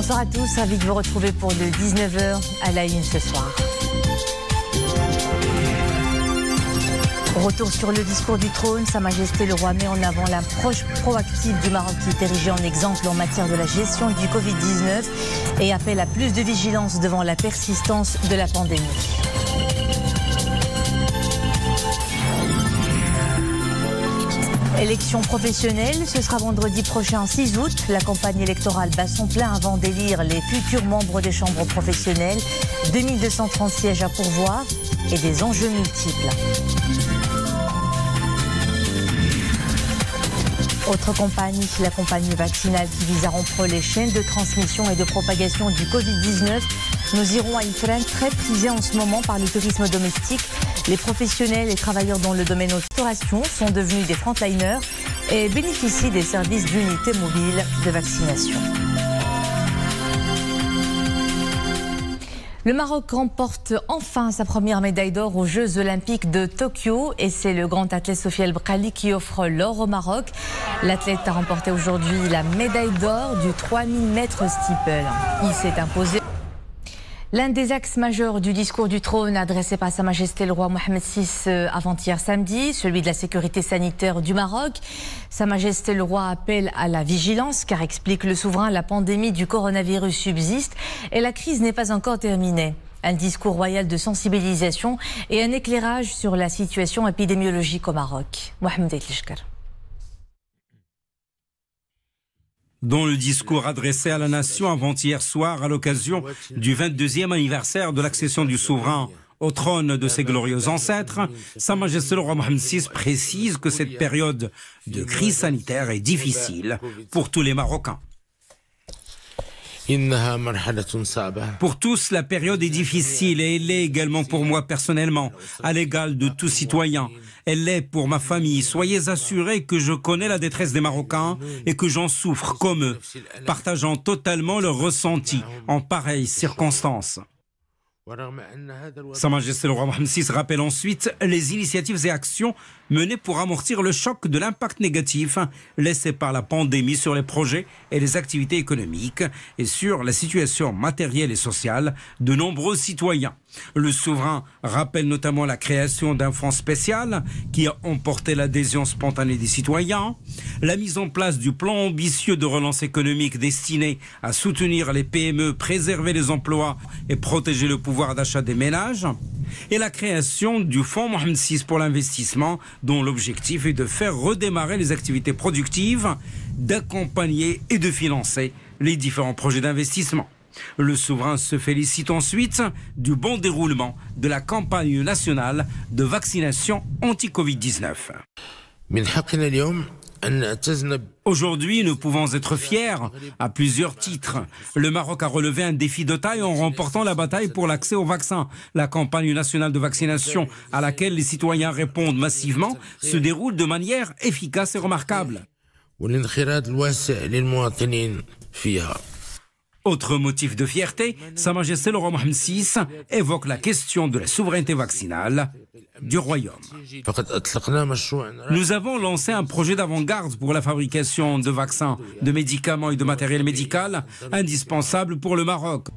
Bonsoir à tous, ravi de vous retrouver pour le 19h à la une ce soir. Retour sur le discours du trône, Sa Majesté le Roi met en avant l'approche proactive du Maroc qui est érigée en exemple en matière de la gestion du Covid-19 et appelle à plus de vigilance devant la persistance de la pandémie. Élection professionnelle, ce sera vendredi prochain 6 août. La campagne électorale bat son plein avant d'élire les futurs membres des chambres professionnelles. 2230 sièges à pourvoir et des enjeux multiples. Autre campagne, la campagne vaccinale qui vise à rompre les chaînes de transmission et de propagation du Covid-19. Nous irons à une traîne très prisée en ce moment par le tourisme domestique. Les professionnels et travailleurs dans le domaine de la restauration sont devenus des frontliners et bénéficient des services d'unités mobiles de vaccination. Le Maroc remporte enfin sa première médaille d'or aux Jeux Olympiques de Tokyo et c'est le grand athlète Sophia El Bakkali qui offre l'or au Maroc. L'athlète a remporté aujourd'hui la médaille d'or du 3000 mètres steeple. Il s'est imposé. L'un des axes majeurs du discours du trône adressé par Sa Majesté le Roi Mohammed VI avant-hier samedi, celui de la sécurité sanitaire du Maroc. Sa Majesté le Roi appelle à la vigilance car, explique le souverain, la pandémie du coronavirus subsiste et la crise n'est pas encore terminée. Un discours royal de sensibilisation et un éclairage sur la situation épidémiologique au Maroc. Mohamed Elishkar. Dans le discours adressé à la nation avant-hier soir à l'occasion du 22e anniversaire de l'accession du souverain au trône de ses glorieux ancêtres, Sa Majesté le Roi Mohammed VI précise que cette période de crise sanitaire est difficile pour tous les Marocains. Pour tous, la période est difficile et elle l'est également pour moi personnellement, à l'égal de tout citoyen. Elle l'est pour ma famille. Soyez assurés que je connais la détresse des Marocains et que j'en souffre comme eux, partageant totalement leurs ressentis en pareilles circonstances. Sa Majesté le Roi Mohammed VI rappelle ensuite les initiatives et actions menées pour amortir le choc de l'impact négatif laissé par la pandémie sur les projets et les activités économiques et sur la situation matérielle et sociale de nombreux citoyens. Le souverain rappelle notamment la création d'un fonds spécial qui a emporté l'adhésion spontanée des citoyens, la mise en place du plan ambitieux de relance économique destiné à soutenir les PME, préserver les emplois et protéger le pouvoir d'achat des ménages, et la création du fonds Mohammed VI pour l'investissement dont l'objectif est de faire redémarrer les activités productives, d'accompagner et de financer les différents projets d'investissement. Le souverain se félicite ensuite du bon déroulement de la campagne nationale de vaccination anti-Covid-19. Aujourd'hui, nous pouvons être fiers à plusieurs titres. Le Maroc a relevé un défi de taille en remportant la bataille pour l'accès au vaccin. La campagne nationale de vaccination à laquelle les citoyens répondent massivement se déroule de manière efficace et remarquable. Autre motif de fierté, Sa Majesté le Roi Mohammed VI évoque la question de la souveraineté vaccinale du royaume. Nous avons lancé un projet d'avant-garde pour la fabrication de vaccins, de médicaments et de matériel médical indispensable pour le Maroc.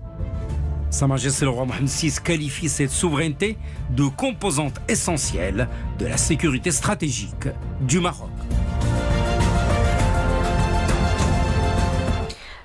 Sa Majesté le Roi Mohammed VI qualifie cette souveraineté de composante essentielle de la sécurité stratégique du Maroc.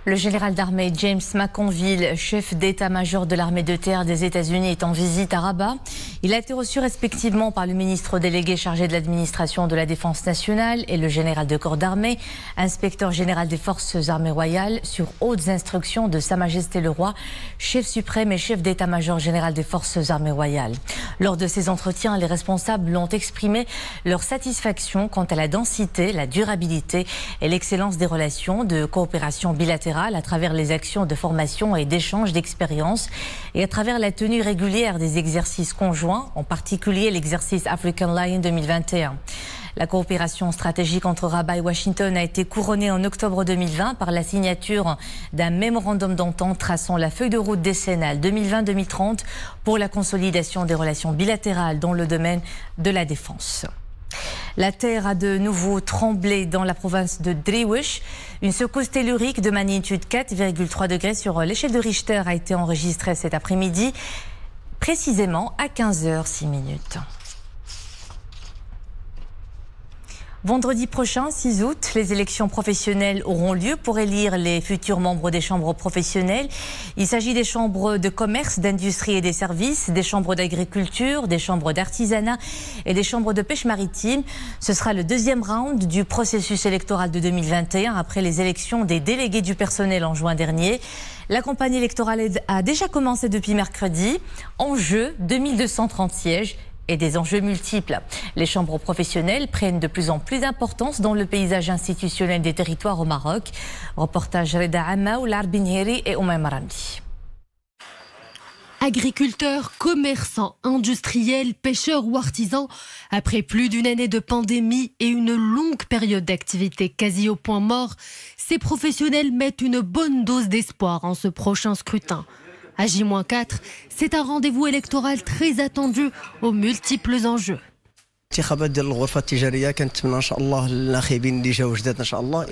Le général d'armée James McConville, chef d'état-major de l'armée de terre des États-Unis, est en visite à Rabat. Il a été reçu respectivement par le ministre délégué chargé de l'administration de la défense nationale et le général de corps d'armée, inspecteur général des forces armées royales, sur hautes instructions de Sa Majesté le Roi, chef suprême et chef d'état-major général des forces armées royales. Lors de ces entretiens, les responsables ont exprimé leur satisfaction quant à la densité, la durabilité et l'excellence des relations de coopération bilatérale à travers les actions de formation et d'échange d'expériences et à travers la tenue régulière des exercices conjoints, en particulier l'exercice African Lion 2021. La coopération stratégique entre Rabat et Washington a été couronnée en octobre 2020 par la signature d'un mémorandum d'entente traçant la feuille de route décennale 2020-2030 pour la consolidation des relations bilatérales dans le domaine de la défense. La terre a de nouveau tremblé dans la province de Driouech. Une secousse tellurique de magnitude 4,3 degrés sur l'échelle de Richter a été enregistrée cet après-midi, précisément à 15h06. Vendredi prochain, 6 août, les élections professionnelles auront lieu pour élire les futurs membres des chambres professionnelles. Il s'agit des chambres de commerce, d'industrie et des services, des chambres d'agriculture, des chambres d'artisanat et des chambres de pêche maritime. Ce sera le deuxième round du processus électoral de 2021 après les élections des délégués du personnel en juin dernier. La campagne électorale a déjà commencé depuis mercredi. En jeu, 2230 sièges et des enjeux multiples. Les chambres professionnelles prennent de plus en plus d'importance dans le paysage institutionnel des territoires au Maroc. Reportage Reda Amaou, Larbin Heri et Oumaima Ramdi. Agriculteurs, commerçants, industriels, pêcheurs ou artisans, après plus d'une année de pandémie et une longue période d'activité quasi au point mort, ces professionnels mettent une bonne dose d'espoir en ce prochain scrutin. À J-4, c'est un rendez-vous électoral très attendu aux multiples enjeux.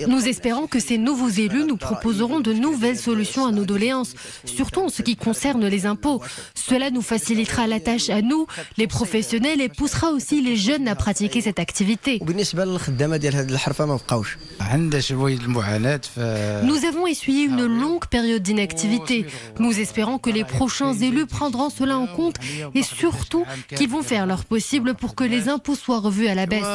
Nous espérons que ces nouveaux élus nous proposeront de nouvelles solutions à nos doléances, surtout en ce qui concerne les impôts. Cela nous facilitera la tâche à nous, les professionnels, et poussera aussi les jeunes à pratiquer cette activité. Nous avons essuyé une longue période d'inactivité. Nous espérons que les prochains élus prendront cela en compte et surtout qu'ils vont faire leur possible pour que les impôts soient revus à la baisse.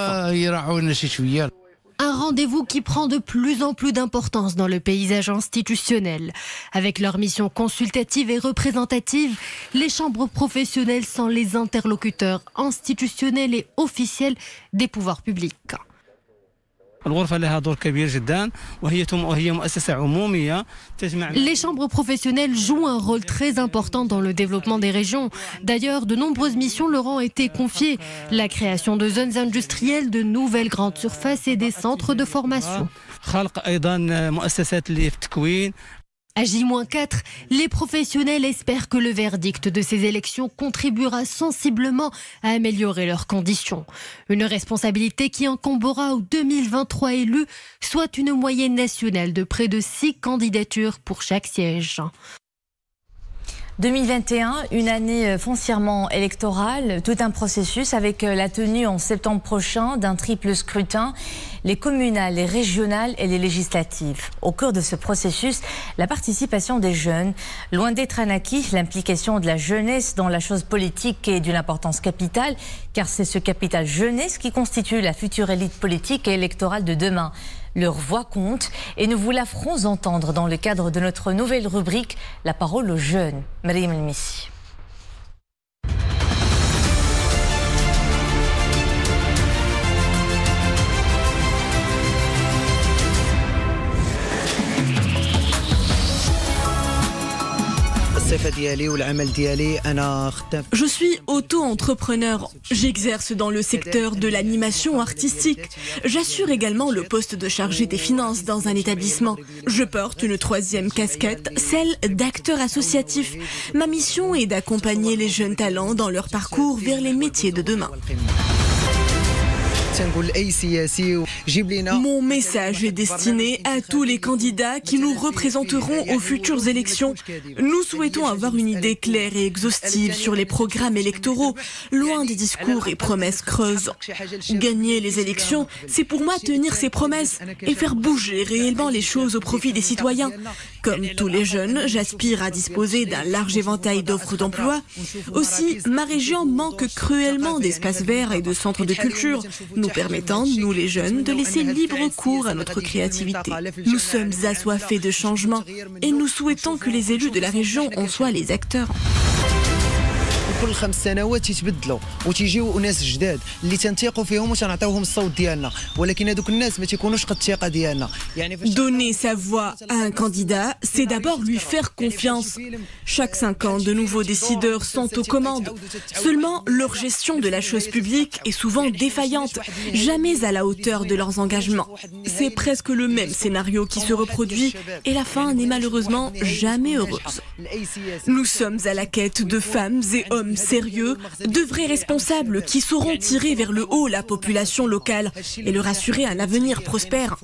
Un rendez-vous qui prend de plus en plus d'importance dans le paysage institutionnel. Avec leur mission consultative et représentative, les chambres professionnelles sont les interlocuteurs institutionnels et officiels des pouvoirs publics. Les chambres professionnelles jouent un rôle très important dans le développement des régions. D'ailleurs, de nombreuses missions leur ont été confiées. La création de zones industrielles, de nouvelles grandes surfaces et des centres de formation. À J-4, les professionnels espèrent que le verdict de ces élections contribuera sensiblement à améliorer leurs conditions. Une responsabilité qui incombera aux 2023 élus, soit une moyenne nationale de près de 6 candidatures pour chaque siège. 2021, une année foncièrement électorale, tout un processus avec la tenue en septembre prochain d'un triple scrutin, les communales, les régionales et les législatives. Au cœur de ce processus, la participation des jeunes. Loin d'être un acquis, l'implication de la jeunesse dans la chose politique est d'une importance capitale, car c'est ce capital jeunesse qui constitue la future élite politique et électorale de demain. Leur voix compte et nous vous la ferons entendre dans le cadre de notre nouvelle rubrique La parole aux jeunes. Mariam El-Missi. Je suis auto-entrepreneur. J'exerce dans le secteur de l'animation artistique. J'assure également le poste de chargé des finances dans un établissement. Je porte une troisième casquette, celle d'acteur associatif. Ma mission est d'accompagner les jeunes talents dans leur parcours vers les métiers de demain. Mon message est destiné à tous les candidats qui nous représenteront aux futures élections. Nous souhaitons avoir une idée claire et exhaustive sur les programmes électoraux, loin des discours et promesses creuses. Gagner les élections, c'est pour moi tenir ses promesses et faire bouger réellement les choses au profit des citoyens. Comme tous les jeunes, j'aspire à disposer d'un large éventail d'offres d'emploi. Aussi, ma région manque cruellement d'espaces verts et de centres de culture, nous permettant, nous les jeunes, de laisser libre cours à notre créativité. Nous sommes assoiffés de changement et nous souhaitons que les élus de la région en soient les acteurs. كل 5 سنوات يتبدلوا وتيجيو ناس جداد اللي تنثيقوا فيهم وتنعطيوهم الصوت ديالنا ولكن هذوك الناس ما تيكونوش قد الثقه ديالنا. Donner sa voix à un candidat, c'est d'abord lui faire confiance. Chaque 5 ans, de nouveaux décideurs sont aux commandes. Seulement, leur gestion de la chose publique est souvent défaillante, jamais à la hauteur de leurs engagements. C'est presque le même scénario qui se reproduit et la fin n'est malheureusement jamais heureuse. Nous sommes à la quête de femmes et hommes hommes sérieux, de vrais responsables qui sauront tirer vers le haut la population locale et leur assurer un avenir prospère.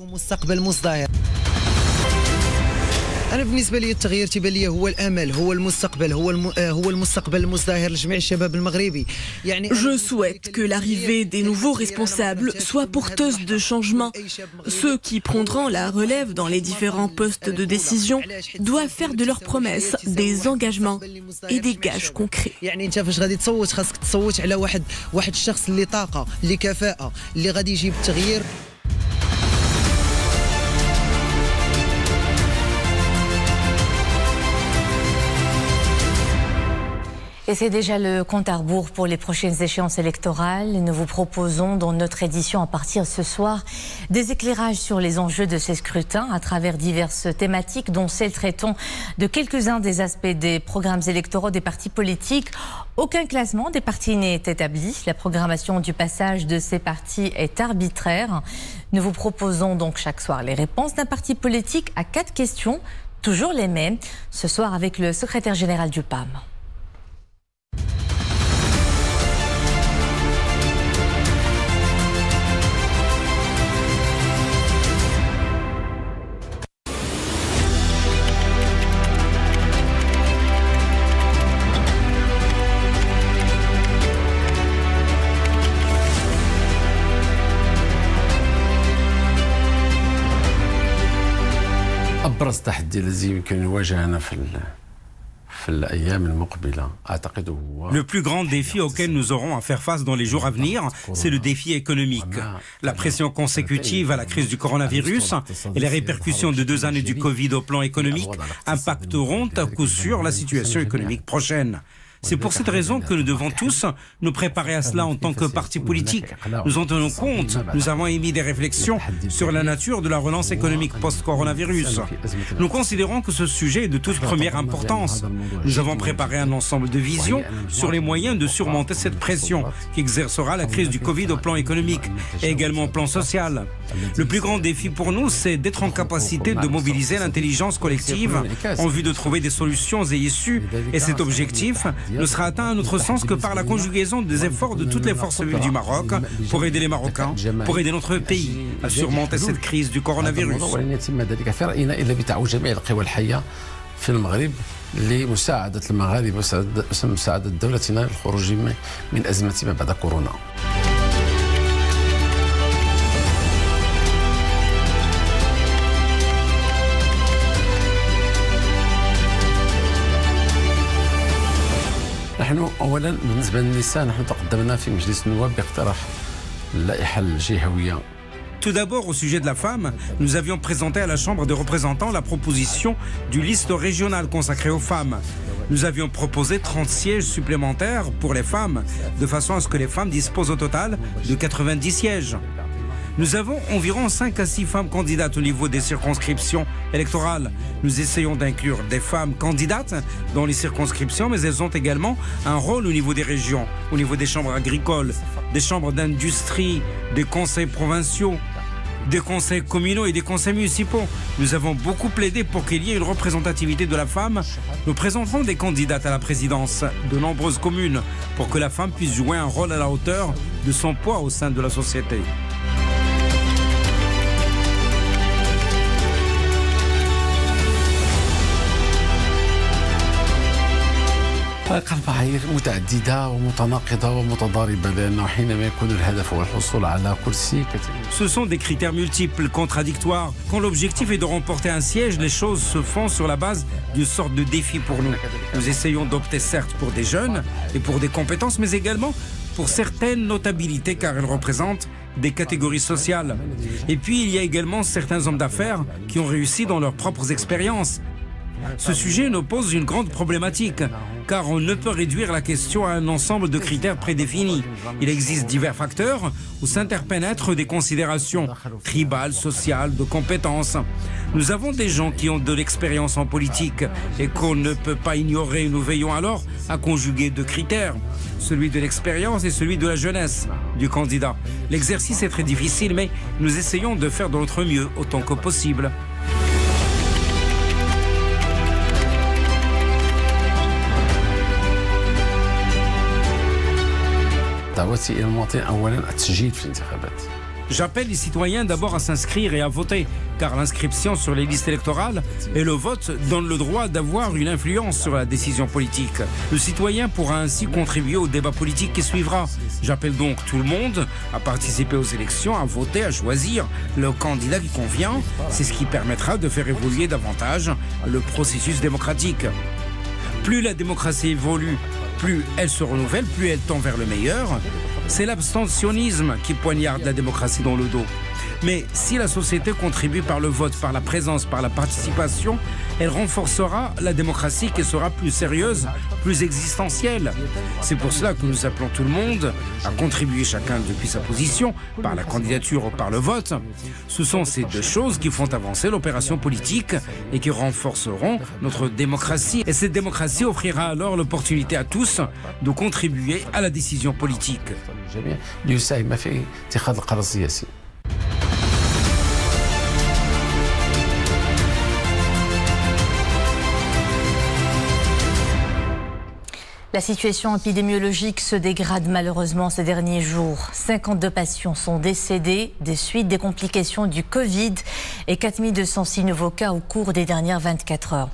أنا بالنسبة لي التغيير تيبان لي هو الأمل هو المستقبل هو المستقبل المزدهر لجميع الشباب المغربي. Je souhaite que l'arrivée des nouveaux responsables soit porteuse de changement. Ceux qui prendront la relève dans les différents postes de décision doivent faire de leurs promesses des engagements et des gages concrets. يعني أنت فاش غادي تصوت خاصك تصوت على واحد الشخص اللي طاقة اللي كفاءة اللي غادي يجيب التغيير. Et c'est déjà le compte à rebours pour les prochaines échéances électorales. Nous vous proposons dans notre édition à partir ce soir des éclairages sur les enjeux de ces scrutins à travers diverses thématiques dont celles traitant de quelques-uns des aspects des programmes électoraux des partis politiques. Aucun classement des partis n'est établi. La programmation du passage de ces partis est arbitraire. Nous vous proposons donc chaque soir les réponses d'un parti politique à 4 questions, toujours les mêmes, ce soir avec le secrétaire général du PAM. أبرز تحدي الذي يمكن يواجهنا في الأيام المقبلة أعتقد هو Le plus grand défi auquel nous aurons à faire face dans les jours à venir, c'est le défi économique. La pression consécutive à la crise du coronavirus et les répercussions de 2 années du Covid au plan économique impacteront à coup sûr la situation économique prochaine. C'est pour cette raison que nous devons tous nous préparer à cela en tant que parti politique. Nous en tenons compte. Nous avons émis des réflexions sur la nature de la relance économique post-coronavirus. Nous considérons que ce sujet est de toute première importance. Nous avons préparé un ensemble de visions sur les moyens de surmonter cette pression qu'exercera la crise du Covid au plan économique et également au plan social. Le plus grand défi pour nous, c'est d'être en capacité de mobiliser l'intelligence collective en vue de trouver des solutions et issues. Et cet objectif ne sera atteint à notre sens que par la conjugaison des efforts de toutes les forces vives du Maroc pour aider les Marocains, pour aider notre pays à surmonter cette crise du coronavirus. لمساعدة المغاربة ومساعدة دولتنا للخروج من أزمة ما بعد كورونا. نحن أولا بالنسبة للنساء نحن تقدمنا في مجلس النواب باقتراح اللائحة الجهوية. Tout d'abord, au sujet de la femme, nous avions présenté à la Chambre des représentants la proposition du liste régionale consacrée aux femmes. Nous avions proposé 30 sièges supplémentaires pour les femmes, de façon à ce que les femmes disposent au total de 90 sièges. Nous avons environ 5 à 6 femmes candidates au niveau des circonscriptions électorales. Nous essayons d'inclure des femmes candidates dans les circonscriptions, mais elles ont également un rôle au niveau des régions, au niveau des chambres agricoles, des chambres d'industrie, des conseils provinciaux, des conseils communaux et des conseils municipaux. Nous avons beaucoup plaidé pour qu'il y ait une représentativité de la femme. Nous présenterons des candidates à la présidence de nombreuses communes pour que la femme puisse jouer un rôle à la hauteur de son poids au sein de la société. المعايير متعددة ومتناقضة ومتضاربة لأنه حينما يكون الهدف هو الحصول على كرسي. Ce sont des critères multiples, contradictoires. Quand l'objectif est de remporter un siège, les choses se font sur la base d'une sorte de défi pour nous. Nous essayons d'opter certes pour des jeunes et pour des compétences, mais également pour certaines notabilités car elles représentent des catégories sociales. Et puis il y a également certains hommes d'affaires qui ont réussi dans leurs propres expériences. Ce sujet nous pose une grande problématique, car on ne peut réduire la question à un ensemble de critères prédéfinis. Il existe divers facteurs où s'interpénètrent des considérations tribales, sociales, de compétences. Nous avons des gens qui ont de l'expérience en politique et qu'on ne peut pas ignorer. Nous veillons alors à conjuguer 2 critères, celui de l'expérience et celui de la jeunesse du candidat. L'exercice est très difficile, mais nous essayons de faire de notre mieux autant que possible. دعوتي إلى المواطنين أولا التسجيل في الانتخابات. J'appelle les citoyens d'abord à s'inscrire et à voter, car l'inscription sur les listes électorales et le vote donnent le droit d'avoir une influence sur la décision politique. Le citoyen pourra ainsi contribuer au débat politique qui suivra. J'appelle donc tout le monde à participer aux élections, à voter, à choisir le candidat qui convient. C'est ce qui permettra de faire évoluer davantage le processus démocratique. Plus la démocratie évolue, plus elle se renouvelle, plus elle tend vers le meilleur. C'est l'abstentionnisme qui poignarde la démocratie dans le dos. Mais si la société contribue par le vote, par la présence, par la participation, elle renforcera la démocratie qui sera plus sérieuse, plus existentielle. C'est pour cela que nous appelons tout le monde à contribuer chacun depuis sa position, par la candidature ou par le vote. Ce sont ces deux choses qui font avancer l'opération politique et qui renforceront notre démocratie. Et cette démocratie offrira alors l'opportunité à tous de contribuer à la décision politique. La situation épidémiologique se dégrade malheureusement ces derniers jours. 52 patients sont décédés des suites des complications du Covid et 4206 nouveaux cas au cours des dernières 24 heures.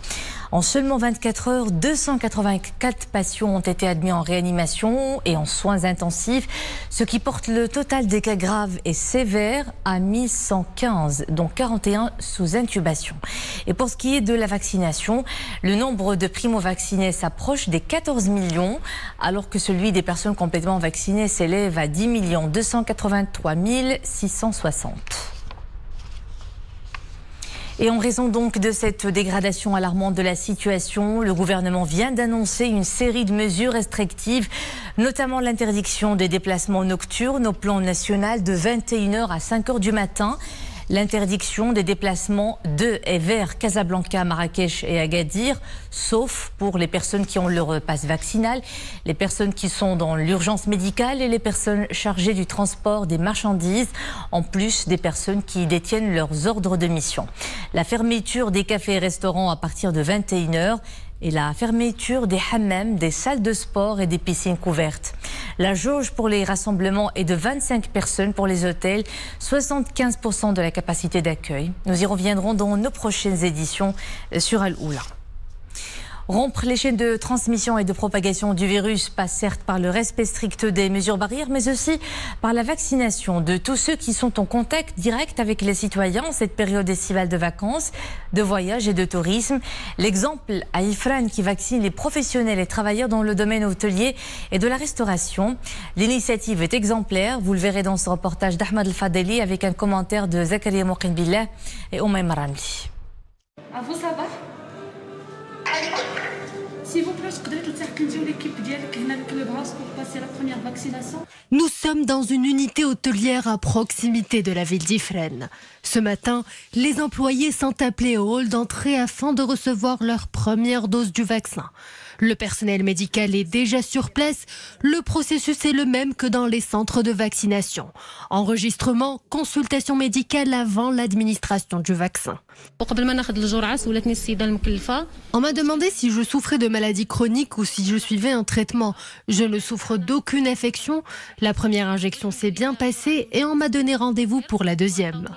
En seulement 24 heures, 284 patients ont été admis en réanimation et en soins intensifs, ce qui porte le total des cas graves et sévères à 1115, dont 41 sous intubation. Et pour ce qui est de la vaccination, le nombre de primo-vaccinés s'approche des 14 millions, alors que celui des personnes complètement vaccinées s'élève à 10 283 660. Et en raison donc de cette dégradation alarmante de la situation, le gouvernement vient d'annoncer une série de mesures restrictives, notamment l'interdiction des déplacements nocturnes au plan national de 21h à 5h du matin. L'interdiction des déplacements de et vers Casablanca, Marrakech et Agadir, sauf pour les personnes qui ont leur passe vaccinal, les personnes qui sont dans l'urgence médicale et les personnes chargées du transport des marchandises, en plus des personnes qui détiennent leurs ordres de mission. La fermeture des cafés et restaurants à partir de 21h et la fermeture des hammams, des salles de sport et des piscines couvertes. La jauge pour les rassemblements est de 25 personnes pour les hôtels, 75% de la capacité d'accueil. Nous y reviendrons dans nos prochaines éditions sur Al-Oula. Rompre les chaînes de transmission et de propagation du virus passe certes par le respect strict des mesures barrières, mais aussi par la vaccination de tous ceux qui sont en contact direct avec les citoyens en cette période estivale de vacances, de voyage et de tourisme. L'exemple à Ifrane qui vaccine les professionnels et travailleurs dans le domaine hôtelier et de la restauration. L'initiative est exemplaire, vous le verrez dans ce reportage d'Ahmed El-Fadeli avec un commentaire de Zakaria Mouqin Billah et Oumaima Ramli. À vous, ça va? S'il vous plaît, l'équipe pour passer la première vaccination. Nous sommes dans une unité hôtelière à proximité de la ville d'Ifrane. Ce matin, les employés sont appelés au hall d'entrée afin de recevoir leur première dose du vaccin. Le personnel médical est déjà sur place. Le processus est le même que dans les centres de vaccination. Enregistrement, consultation médicale avant l'administration du vaccin. On m'a demandé si je souffrais de maladies chroniques ou si je suivais un traitement. Je ne souffre d'aucune infection. La première injection s'est bien passée et on m'a donné rendez-vous pour la deuxième.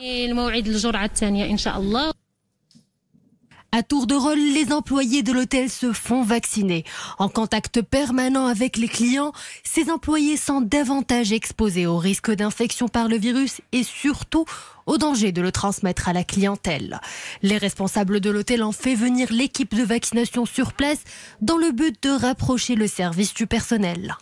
À tour de rôle, les employés de l'hôtel se font vacciner. En contact permanent avec les clients, ces employés sont davantage exposés au risque d'infection par le virus et surtout au danger de le transmettre à la clientèle. Les responsables de l'hôtel ont fait venir l'équipe de vaccination sur place dans le but de rapprocher le service du personnel.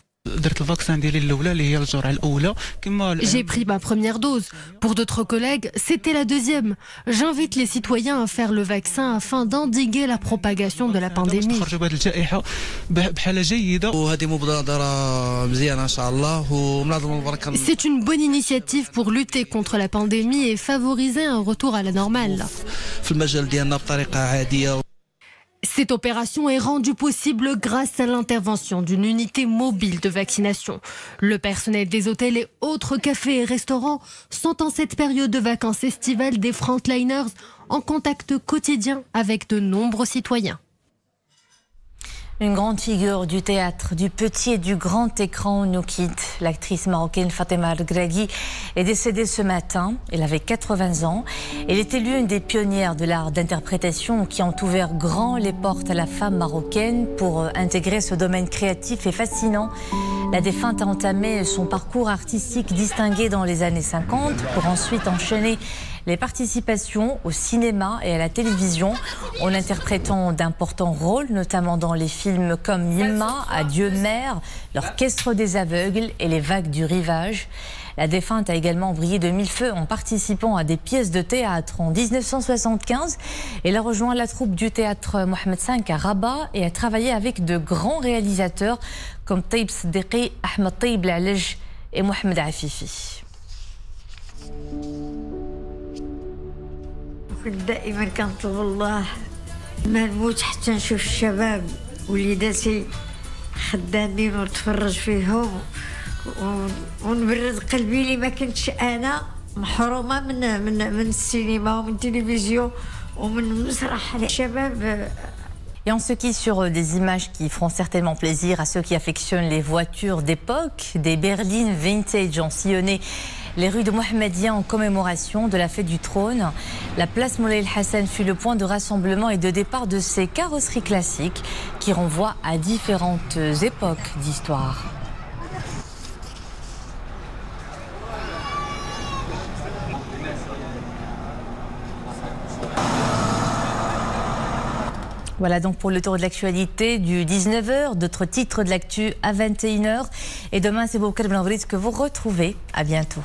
J'ai pris ma première dose. Pour d'autres collègues, c'était la deuxième. J'invite les citoyens à faire le vaccin afin d'endiguer la propagation de la pandémie. C'est une bonne initiative pour lutter contre la pandémie et favoriser un retour à la normale. Cette opération est rendue possible grâce à l'intervention d'une unité mobile de vaccination. Le personnel des hôtels et autres cafés et restaurants sont en cette période de vacances estivales des frontliners en contact quotidien avec de nombreux citoyens. Une grande figure du théâtre, du petit et du grand écran nous quitte. L'actrice marocaine Fatima El-Gragui est décédée ce matin. Elle avait 80 ans. Elle est élue une des pionnières de l'art d'interprétation qui ont ouvert grand les portes à la femme marocaine pour intégrer ce domaine créatif et fascinant. La défunte a entamé son parcours artistique distingué dans les années 50 pour ensuite enchaîner les participations au cinéma et à la télévision en interprétant d'importants rôles, notamment dans les films comme Yimma, Adieu mère, L'Orchestre des aveugles et Les vagues du rivage. La défunte a également brillé de mille feux en participant à des pièces de théâtre. En 1975, elle a rejoint la troupe du théâtre Mohamed V à Rabat et a travaillé avec de grands réalisateurs comme Taïb Siddiqui, Ahmed Taïb Lalej et Mohamed Afifi. دائما كنطلب الله ما نموت حتى نشوف الشباب وليداتي خدامين ونتفرج فيهم ونبرد قلبي اللي ما كنتش انا محرومه من السينما ومن التلفزيون ومن المسرح الشباب. Et on se quitte sur des images qui feront certainement plaisir à ceux qui affectionnent les voitures d'époque. Des berlines vintage ont sillonné les rues de Mohamedia en commémoration de la fête du trône. La place Moulay El Hassan fut le point de rassemblement et de départ de ces carrosseries classiques qui renvoient à différentes époques d'histoire. Voilà donc pour le tour de l'actualité du 19h, d'autres titres de l'actu à 21h. Et demain, c'est Boubacar Ben Brid que vous retrouvez. À bientôt.